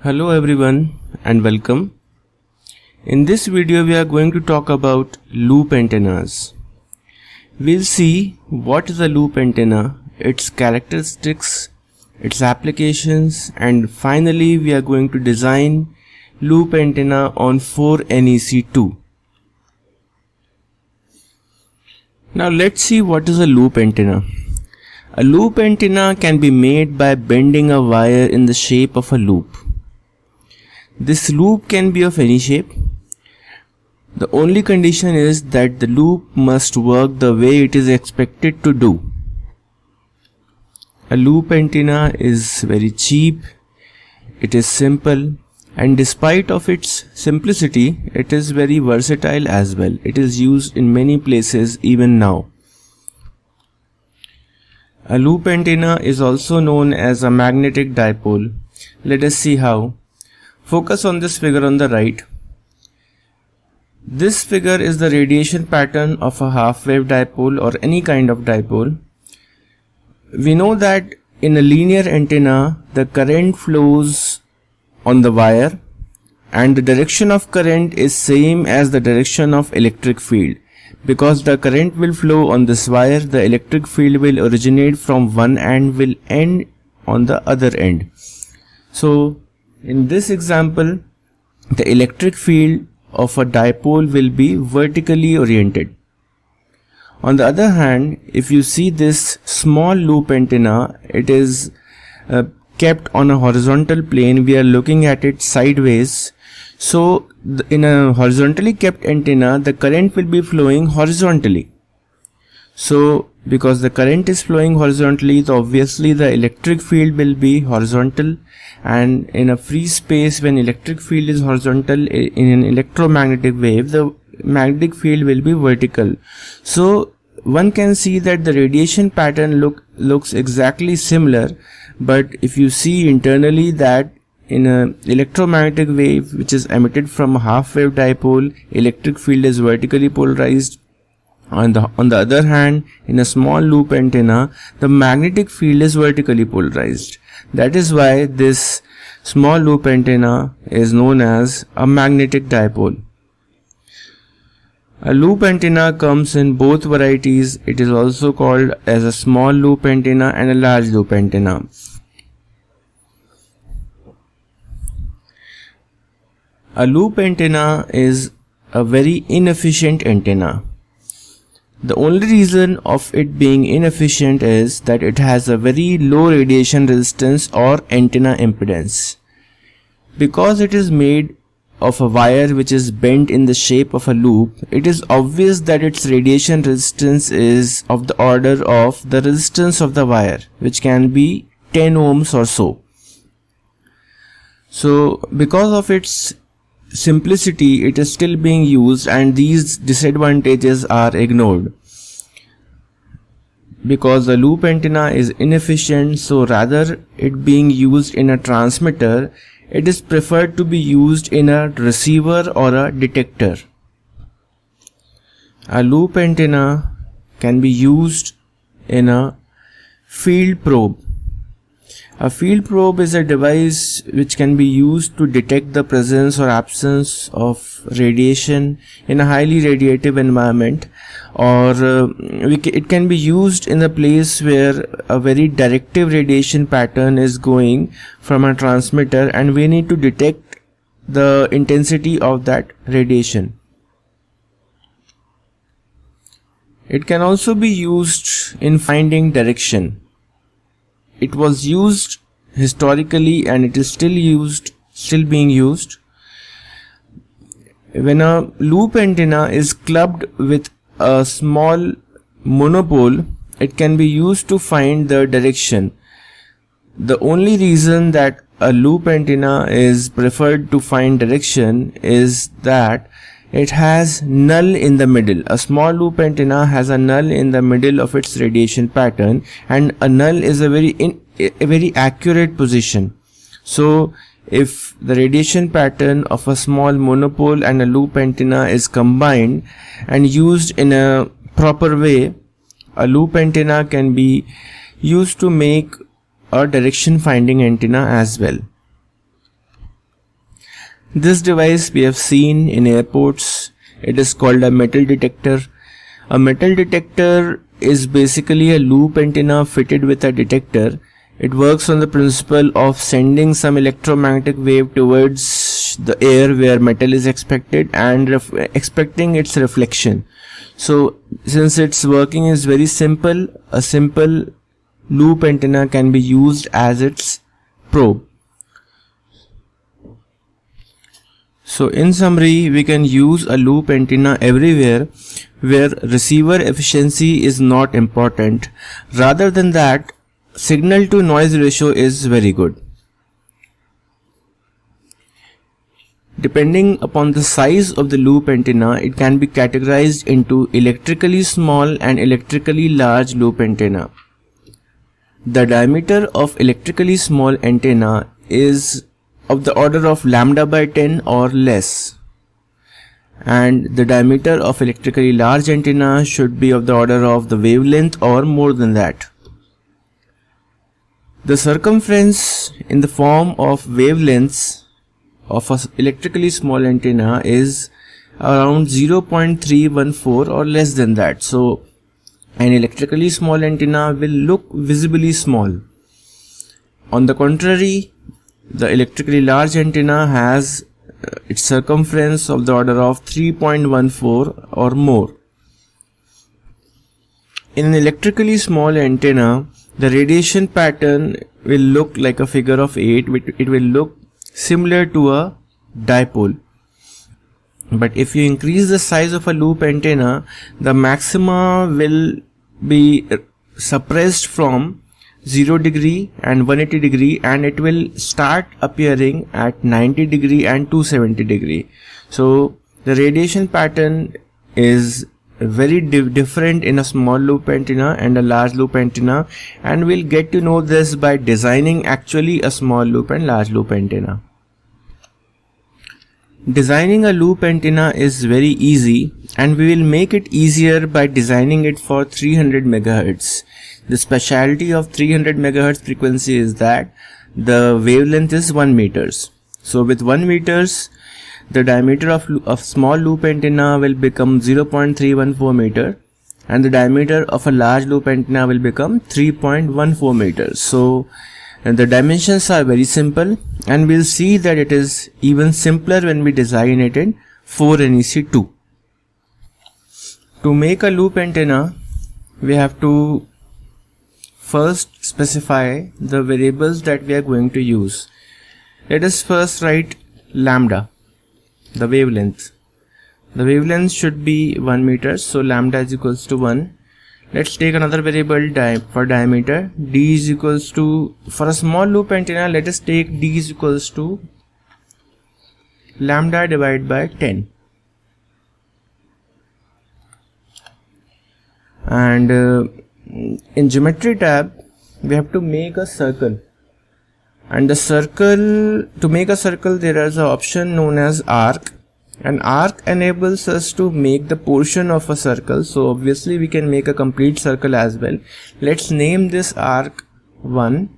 Hello everyone and welcome. In this video we are going to talk about loop antennas. We'll see what is a loop antenna, its characteristics, its applications, and finally we are going to design loop antenna on 4NEC2. Now let's see what is a loop antenna. A loop antenna can be made by bending a wire in the shape of a loop. This loop can be of any shape. The only condition is that the loop must work the way it is expected to do. A loop antenna is very cheap, it is simple, and despite of its simplicity, it is very versatile as well. It is used in many places even now. A loop antenna is also known as a magnetic dipole. Let us see how. Focus on this figure on the right. This figure is the radiation pattern of a half-wave dipole or any kind of dipole. We know that in a linear antenna, the current flows on the wire and the direction of current is same as the direction of electric field. Because the current will flow on this wire, the electric field will originate from one end, will end on the other end. So, in this example, the electric field of a dipole will be vertically oriented. On the other hand, if you see this small loop antenna, it is kept on a horizontal plane. We are looking at it sideways. So, in a horizontally kept antenna, the current will be flowing horizontally. So, because the current is flowing horizontally, so obviously the electric field will be horizontal, and in a free space, when electric field is horizontal in an electromagnetic wave, the magnetic field will be vertical. So one can see that the radiation pattern looks exactly similar, but if you see internally that in an electromagnetic wave which is emitted from a half-wave dipole, electric field is vertically polarized. On the other hand, in a small loop antenna, the magnetic field is vertically polarized. That is why this small loop antenna is known as a magnetic dipole. A loop antenna comes in both varieties. It is also called as a small loop antenna and a large loop antenna. A loop antenna is a very inefficient antenna. The only reason of it being inefficient is that it has a very low radiation resistance or antenna impedance. Because it is made of a wire which is bent in the shape of a loop, it is obvious that its radiation resistance is of the order of the resistance of the wire, which can be 10 ohms or so. So, because of its simplicity, it is still being used and these disadvantages are ignored. Because the loop antenna is inefficient, so rather it being used in a transmitter, it is preferred to be used in a receiver or a detector. A loop antenna can be used in a field probe. A field probe is a device which can be used to detect the presence or absence of radiation in a highly radiative environment, or it can be used in a place where a very directive radiation pattern is going from a transmitter and we need to detect the intensity of that radiation. It can also be used in finding direction. It was used historically and it is still being used. When a loop antenna is clubbed with a small monopole, it can be used to find the direction. The only reason that a loop antenna is preferred to find direction is that it has null in the middle. A small loop antenna has a null in the middle of its radiation pattern, and a null is a very accurate position. So if the radiation pattern of a small monopole and a loop antenna is combined and used in a proper way, a loop antenna can be used to make a direction finding antenna as well. This device we have seen in airports. It is called a metal detector. A metal detector is basically a loop antenna fitted with a detector. It works on the principle of sending some electromagnetic wave towards the air where metal is expected and expecting its reflection. So since its working is very simple, a simple loop antenna can be used as its probe. So in summary, we can use a loop antenna everywhere where receiver efficiency is not important. Rather than that, signal to noise ratio is very good. Depending upon the size of the loop antenna, it can be categorized into electrically small and electrically large loop antenna. The diameter of electrically small antenna is of the order of lambda by 10 or less, and the diameter of electrically large antenna should be of the order of the wavelength or more than that. The circumference in the form of wavelengths of an electrically small antenna is around 0.314 or less than that. So an electrically small antenna will look visibly small. On the contrary, the electrically large antenna has its circumference of the order of 3.14 or more. In an electrically small antenna, the radiation pattern will look like a figure of 8. It will look similar to a dipole. But if you increase the size of a loop antenna, the maxima will be suppressed from 0 degree and 180 degree, and it will start appearing at 90 degree and 270 degree. So the radiation pattern is very different in a small loop antenna and a large loop antenna, and we'll get to know this by designing actually a small loop and large loop antenna. Designing a loop antenna is very easy, and we will make it easier by designing it for 300 MHz. The specialty of 300 MHz frequency is that the wavelength is 1 meters. So with 1 meters, the diameter of small loop antenna will become 0.314 meter, and the diameter of a large loop antenna will become 3.14 meters. So the dimensions are very simple, and we'll see that it is even simpler when we design it in 4NEC2. To make a loop antenna, we have to first specify the variables that we are going to use. Let us first write lambda, the wavelength. The wavelength should be 1 meter, so lambda is equals to 1. Let's take another variable for diameter. D is equals to, for a small loop antenna, let us take D is equals to lambda divided by 10. And in geometry tab, we have to make a circle. And the circle, to make a circle, there is an option known as arc. And arc enables us to make the portion of a circle. So obviously we can make a complete circle as well. Let's name this arc 1.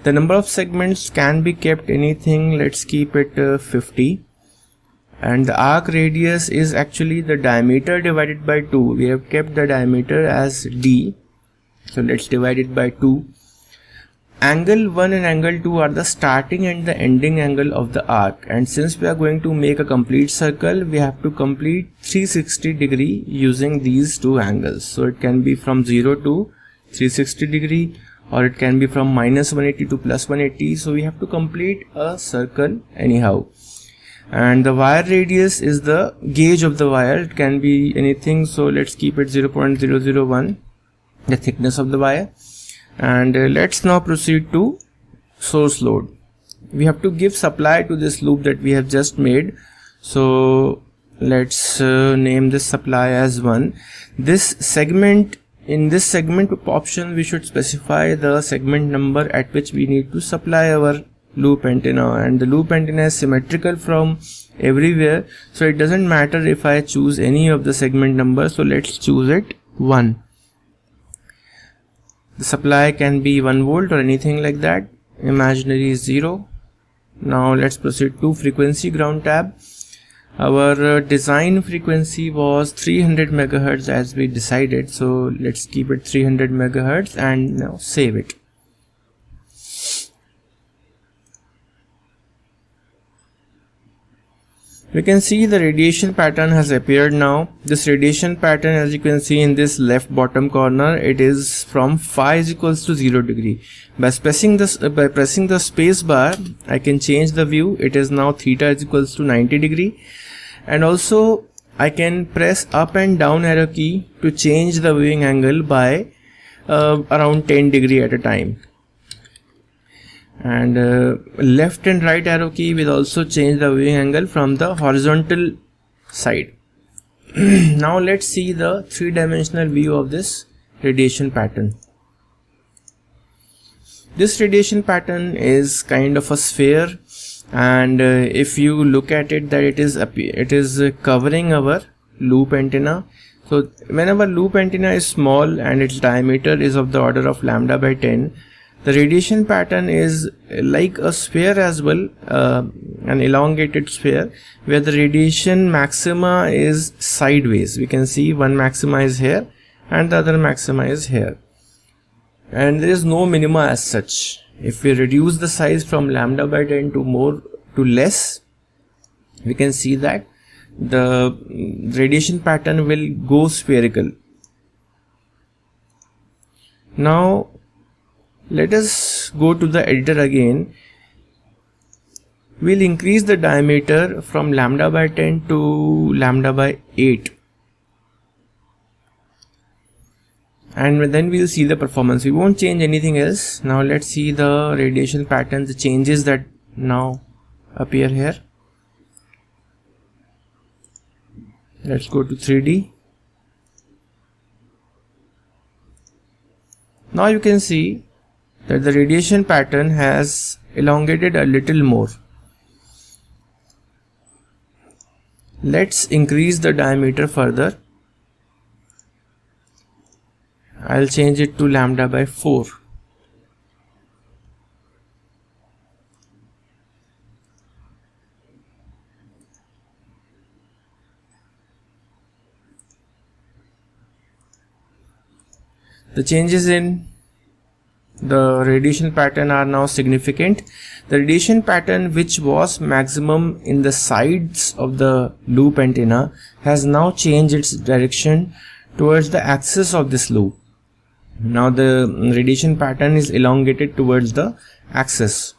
The number of segments can be kept anything. Let's keep it 50. And the arc radius is actually the diameter divided by 2. We have kept the diameter as D. So let's divide it by 2. Angle 1 and angle 2 are the starting and the ending angle of the arc, and since we are going to make a complete circle, we have to complete 360 degree using these two angles. So it can be from 0 to 360 degree, or it can be from -180 to +180. So we have to complete a circle anyhow. And the wire radius is the gauge of the wire. It can be anything, so let's keep it 0.001, the thickness of the wire. And let's now proceed to source load. We have to give supply to this loop that we have just made. So let's name this supply as 1. This segment, in this segment option, we should specify the segment number at which we need to supply our loop antenna, and the loop antenna is symmetrical from everywhere, so it doesn't matter if I choose any of the segment number. So let's choose it 1. The supply can be 1 volt or anything like that. Imaginary is 0. Now let's proceed to frequency ground tab. Our design frequency was 300 megahertz as we decided, so let's keep it 300 megahertz and now save it. We can see the radiation pattern has appeared now. This radiation pattern, as you can see in this left bottom corner, it is from phi is equals to 0 degree. By pressing the space bar, I can change the view. It is now theta is equals to 90 degree. And also I can press up and down arrow key to change the viewing angle by around 10 degree at a time. And left and right arrow key will also change the viewing angle from the horizontal side. Now let's see the three-dimensional view of this radiation pattern. This radiation pattern is kind of a sphere, and if you look at it, that it is covering our loop antenna. So whenever loop antenna is small and its diameter is of the order of lambda by 10, the radiation pattern is like a sphere as well, an elongated sphere, where the radiation maxima is sideways. We can see one maxima is here and the other maxima is here, and there is no minima as such. If we reduce the size from lambda by 10 to less, we can see that the radiation pattern will go spherical. Now let us go to the editor again. We'll increase the diameter from lambda by 10 to lambda by 8, and then we'll see the performance. We won't change anything else. Now let's see the radiation pattern, the changes that now appear here. Let's go to 3D. Now you can see that the radiation pattern has elongated a little more. Let's increase the diameter further. I'll change it to lambda by 4. The changes in the radiation pattern are now significant. The radiation pattern, which was maximum in the sides of the loop antenna, has now changed its direction towards the axis of this loop. Now the radiation pattern is elongated towards the axis.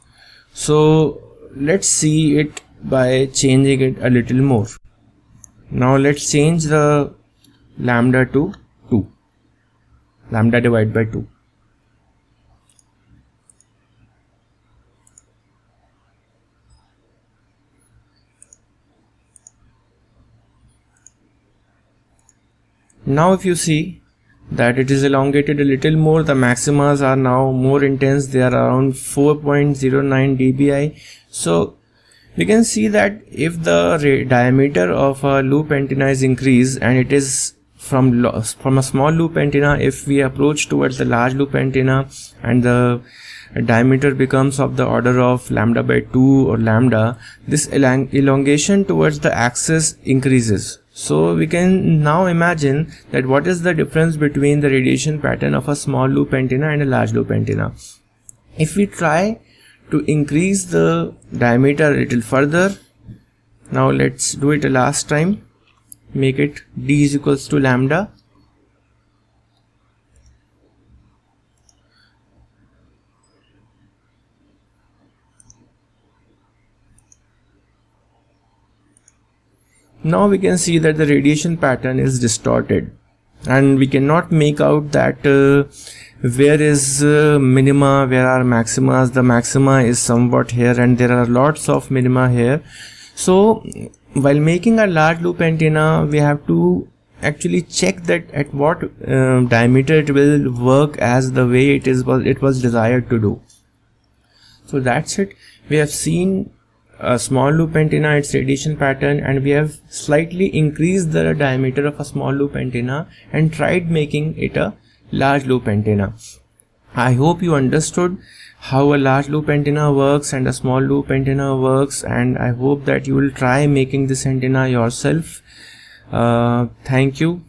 So let's see it by changing it a little more. Now let's change the lambda to 2. Lambda divided by 2. Now if you see that it is elongated a little more, the maximas are now more intense. They are around 4.09 dBi. So we can see that if the diameter of a loop antenna is increased, and it is from a small loop antenna, if we approach towards the large loop antenna and the diameter becomes of the order of lambda by 2 or lambda, this elongation towards the axis increases. So we can now imagine that what is the difference between the radiation pattern of a small loop antenna and a large loop antenna. If we try to increase the diameter a little further, now let's do it a last time. Make it d is equals to lambda. Now we can see that the radiation pattern is distorted, and we cannot make out that where is minima, where are maximas. The maxima is somewhat here and there are lots of minima here. So while making a large loop antenna, we have to actually check that at what diameter it will work as the way it was desired to do. So that's it. We have seen a small loop antenna, its radiation pattern, and we have slightly increased the diameter of a small loop antenna and tried making it a large loop antenna. I hope you understood how a large loop antenna works and a small loop antenna works, and I hope that you will try making this antenna yourself. Thank you